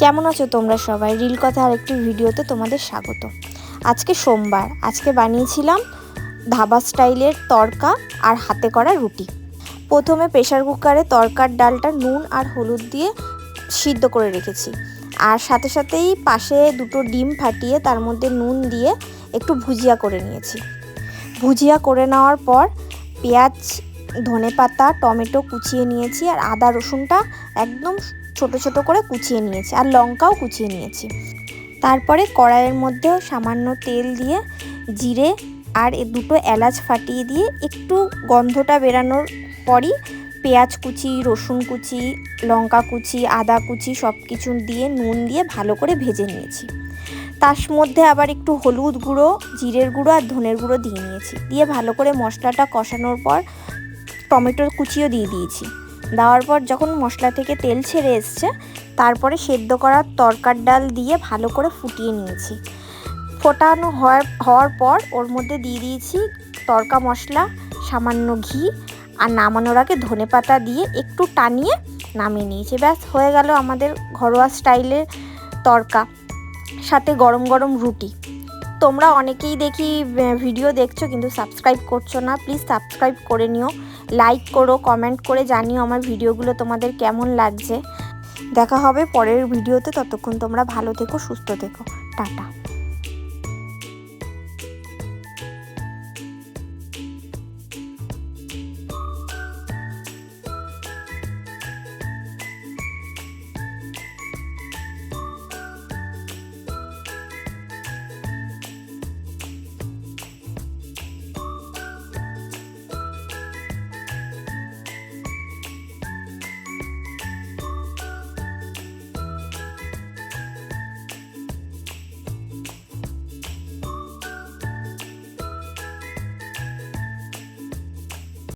কেমন আছো তোমরা সবাই? রিল কথা আরেকটি ভিডিওতে তোমাদের স্বাগত। আজকে সোমবার, আজকে বানিয়েছিলাম ধাবা স্টাইলের তড়কা আর হাতে করা রুটি। প্রথমে প্রেসার কুকারে তড়কার ডালটা নুন আর হলুদ দিয়ে সিদ্ধ করে রেখেছি, আর সাথে সাথেই পাশে দুটো ডিম ফাটিয়ে তার মধ্যে নুন দিয়ে একটু ভুজিয়া করে নিয়েছি। ভুজিয়া করে নেওয়ার পর পেঁয়াজ, ধনেপাতা, টমেটো কুচিয়ে নিয়েছি, আর আদা রসুনটা একদম ছোট ছোট করে কুচিয়ে নিয়েছি, আর লঙ্কাও কুচিয়ে নিয়েছি। তারপরে কড়াইয়ের মধ্যে সামান্য তেল দিয়ে জিরে আর দুটো এলাচ ফাটিয়ে দিয়ে একটু গন্ধটা বেরানোর পরই পেঁয়াজ কুচি, রসুন কুচি, লঙ্কা কুচি, আদা কুচি সব কিছু দিয়ে নুন দিয়ে ভালো করে ভেজে নিয়েছি। তার মধ্যে আবার একটু হলুদ গুঁড়ো, জিরের গুঁড়ো আর ধনের গুঁড়ো দিয়ে নিয়েছি। দিয়ে ভালো করে মশলাটা কষানোর পর টমেটোর কুচিও দিয়ে দিয়েছি। দেওয়ার পর যখন মশলা থেকে তেল ছেড়ে এসছে, তারপরে সেদ্ধ করা তড়কার ডাল দিয়ে ভালো করে ফুটিয়ে নিয়েছি। ফোটানো হওয়ার পর ওর মধ্যে দিয়ে দিয়েছি তড়কা মশলা, সামান্য ঘি, আর নামানোর আগে ধনেপাতা দিয়ে একটু টানিয়ে নামিয়ে নিয়েছি। ব্যাস হয়ে গেল আমাদের ঘরোয়া স্টাইলের তড়কা, সাথে গরম গরম রুটি। তোমরা অনেকেই দেখি ভিডিও দেখছো কিন্তু সাবস্ক্রাইব করছো না, প্লিজ সাবস্ক্রাইব করে নিও, লাইক করো, কমেন্ট করে জানিও আমার ভিডিওগুলো তোমাদের কেমন লাগছে। দেখা হবে পরের ভিডিওতে, ততক্ষণ তোমরা ভালো থেকো, সুস্থ থেকো, টাটা।